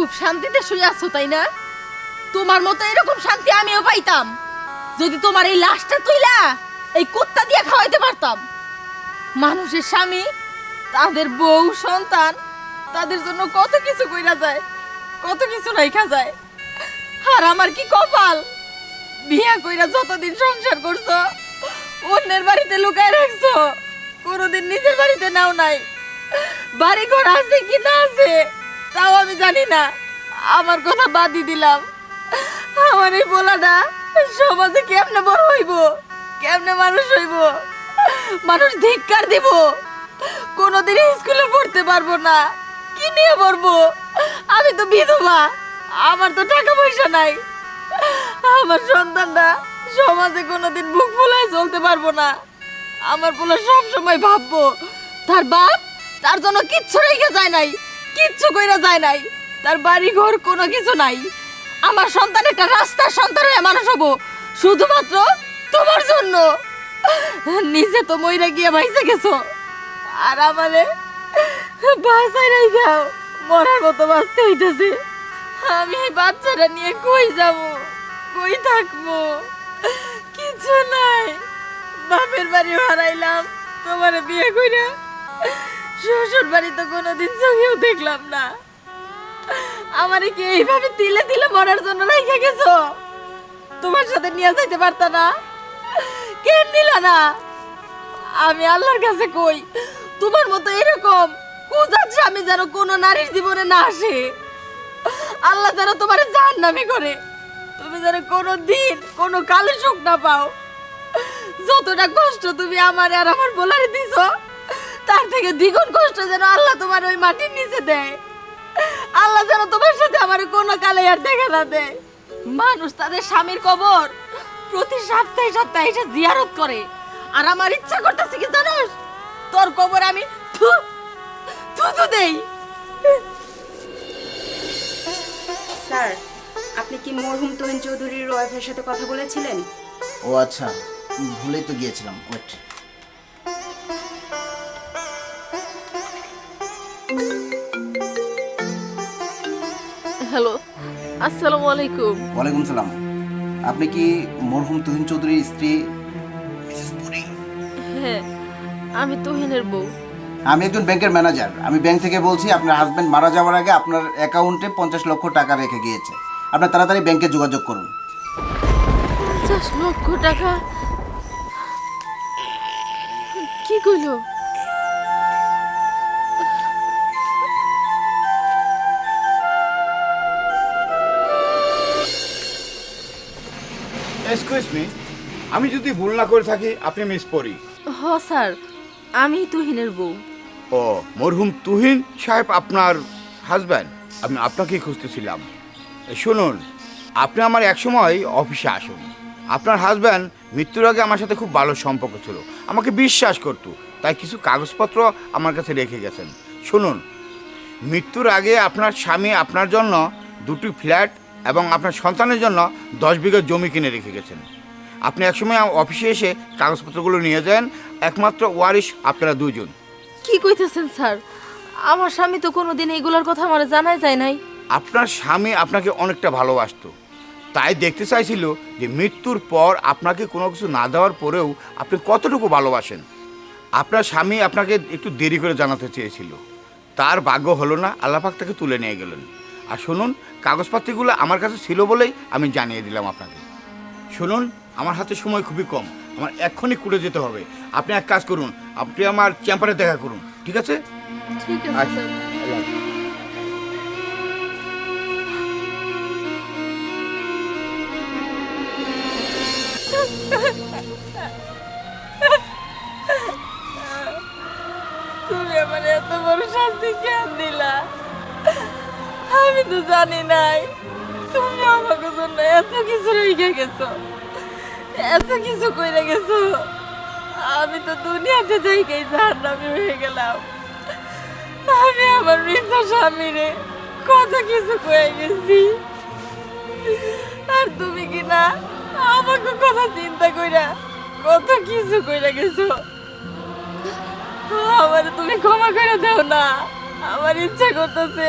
খুব শান্তিতে শুয়ে আছো তাই না? তোমার মতো এরকম শান্তি আমিও পাইতাম যদি তোমার এই লাশটা তুইলা এই কুত্তা দিয়ে খাওয়াইতে পারতাম। মানুষের স্বামী, তাদের বউ, সন্তান, তাদের জন্য কত কিছু কইরা যায়, কত কিছু রাইখা যায়। আর আমার কি কপাল, বিয়া কইরা যতদিন সংসার করছো অন্যের বাড়িতে লুকায় রাখছো, কোনোদিন নিজের বাড়িতে নাও নাই। বাড়ি ঘর আছে কি না আছে তাও আমি জানি না। আমার কথা বাদই দিলাম, আমার এই পোলাটা সমাজে কেমনে বড় হইব, কেমনে মানুষ হইব, মানুষ ধিক্কার দিব, কোনোদিন স্কুলে পড়তে পারবো না। কি নিয়ে পড়বো? আমি তো বিধবা, আমার তো টাকা পয়সা নাই। আমার সন্তানরা সমাজে কোনোদিন বুক ফুলায় চলতে পারবো না। আমার পোলা সব সময় ভাববো তার বাপ তার জন্য কিচ্ছু রেখে যায় নাই, কিচ্ছু কইরা যায় নাই, তার বাড়ি ঘর কোনো কিছু নাই। আমার সন্তান একটা রাস্তার সন্তান হয়ে মানুষ হবো শুধুমাত্র তোমার জন্য। নিজে তো মইরা গিয়ে ভাইসে গেছো, আর আমারে বাসায় নাই যাও, মরার মতো বাঁচতে হইতেছে। আমি এই বাচ্চাটা নিয়ে কই যাব, কই থাকবো? কিছু নাই, বাপের বাড়ি হারাইলাম, তোমারে বিয়ে কইরা শ্বশুর বাড়ি তো কোনোদিন চোখেও দেখলাম না। আমারে কি এইভাবে তিলে তিলে মরার জন্য রাইখা গেছো? তোমার সাথে নিয়ে যাইতে পারতা না? কেন নিলা না? আমি আল্লাহর কাছে কই তোমার মতো এরকম কুজাত স্বামী যেন কোনো নারীর জীবনে না আসে। আল্লাহ যেন তোমার জাহান্নামী করে, তুমি যেন কোনো দিন কোনো কালে সুখ না পাও। যতটা কষ্ট তুমি আমার আর আমার বলারে দিছো তার থেকে দ্বিগুণ কষ্ট যেন আল্লাহ তোমার ওই মাটির নিচে দেয়। আল্লাহ যেন তোমার সাথে আমার কোনো কালে আর দেখা না দেয়। মানুষ তাদের স্বামীর কবর প্রতি সপ্তাহে সপ্তাহে এসে জিয়ারত করে, আর আমার ইচ্ছা করতেছে কি জানোস, তোর কবর আমি থু থু দেই। স্যার, আপনি কি মরহুম তুহিন চৌধুরীর ওয়াইফের সাথে কথা বলেছিলেন? ও আচ্ছা, ভুলেই তো গিয়েছিলাম। ওয়েট, হ্যালো, আসসালামু আলাইকুম। ওয়ালাইকুম সালাম। আপনি কি মরহুম তুহিন চৌধুরীর স্ত্রী মিসেস পুরি? হ্যাঁ, আমি তুহিনের বউ। আমি একজন ব্যাংকের ম্যানেজার। আমি ব্যাংক থেকে বলছি, আপনার হাজবেন্ড মারা যাওয়ার আগে আপনার অ্যাকাউন্টে 50 লক্ষ টাকা রেখে গিয়েছে। আপনার তাড়াতাড়ি ব্যাংকে যোগাযোগ করুন। 50 লক্ষ টাকা? কি কইলো? এক্সকিউজ মি, আমি যদি ভুল না করে থাকি আপনি মিস পরি? হ স্যার, আমি তুহিনের বউ। ও, মরহুম তুহিন সাহেব আপনার হাজব্যান্ড? আমি আপনাকেই খুঁজতেছিলাম। শুনুন, আপনি আমার একসময় অফিসে আসুন। আপনার হাজব্যান্ড মৃত্যুর আগে আমার সাথে খুব ভালো সম্পর্ক ছিল, আমাকে বিশ্বাস করতো, তাই কিছু কাগজপত্র আমার কাছে রেখে গেছেন। শুনুন, মৃত্যুর আগে আপনার স্বামী আপনার জন্য 2টি ফ্ল্যাট এবং আপনার সন্তানের জন্য 10 বিঘা জমি কিনে রেখে গেছেন। আপনি একসময় অফিসে এসে কাগজপত্রগুলো নিয়ে যান। একমাত্র ওয়ারিশ আপনারা দুজন। কি কইতেছেন স্যার? আমার স্বামী তো কোনোদিন এইগুলোর কথা আমার জানাই যায় নাই। আপনার স্বামী আপনাকে অনেকটা ভালোবাসতো, তাই দেখতে চাইছিল যে মৃত্যুর পর আপনাকে কোনো কিছু না দেওয়ার পরেও আপনি কতটুকু ভালোবাসেন। আপনার স্বামী আপনাকে একটু দেরি করে জানাতে চেয়েছিল, তার ভাগ্য হলো না, আল্লাহ পাক তাকে তুলে নিয়ে গেলেন। আর শুনুন, কাগজপত্রগুলো আমার কাছে ছিল বলেই আমি জানিয়ে দিলাম আপনাকে। শুনুন, আমার হাতে সময় খুবই কম, আমার এক্ষুনি কুড়ে যেতে হবে। আপনি এক কাজ করুন, আপনি আমার চেম্বারে দেখা করুন, ঠিক আছে? ঠিক আছে আচ্ছা। স্যার। তুমি আমার এত বড় শাস্তি কেন দিলা? আমি তো জানি নাই তুমি আমাকে জন্য এত কিছু রেখে গেছো, এত কিছু কইরা গেছো। আমি তো দুনিয়াতে থেকেই জাহান্নামী হয়ে গেলাম। আমি আমার মৃত স্বামীরে কত কিছু কয়ে গেছি, আর তুমি কি না আমাকে কথা চিন্তা কইরা কত কিছু কইরা গেছো। আমার তুমি ক্ষমা করে দাও না, আমার ইচ্ছা করতেছে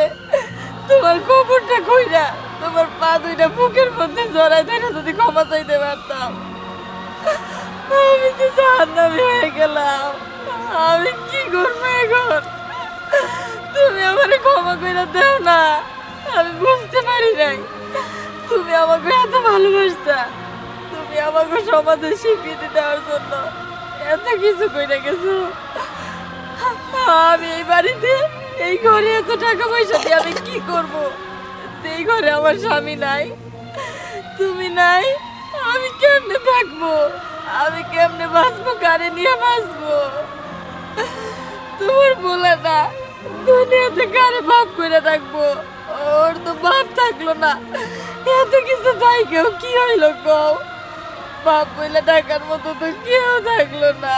তোমার কবরটা কইরা তোমার পা দুইটা বুকের মধ্যে জড়াই ধরে যদি ক্ষমা চাইতে পারতাম। আমি যে জাহান্নামী হয়ে গেলাম, আমি কি করবো এখন? তুমি আমারে ক্ষমা কইরা দাও না, আমি বুঝতে পারি নাই তুমি আমাকে এত ভালোবাসতা। তুমি আমাকে সমাজে স্বীকৃতি দেওয়ার জন্য এত কিছু কইরা গেছো। আমি এই বাড়িতে এই ঘরে এত টাকা পয়সা দিয়ে আমি কি করব? এই ঘরে আমার স্বামী নাই, তুমি নাই, আমি কেমনে থাকবো? আমি কেমনে বাঁচবো? কারে নিয়ে বাঁচবো? তোমার বলে না দুনিয়াতে কারে বাপ করে রাখবো? ওর তো বাপ থাকলো না, এত কিছু তাই কেউ কি হইলো কও? বাপ বলে ডাকার মতো তো কেউ থাকলো না।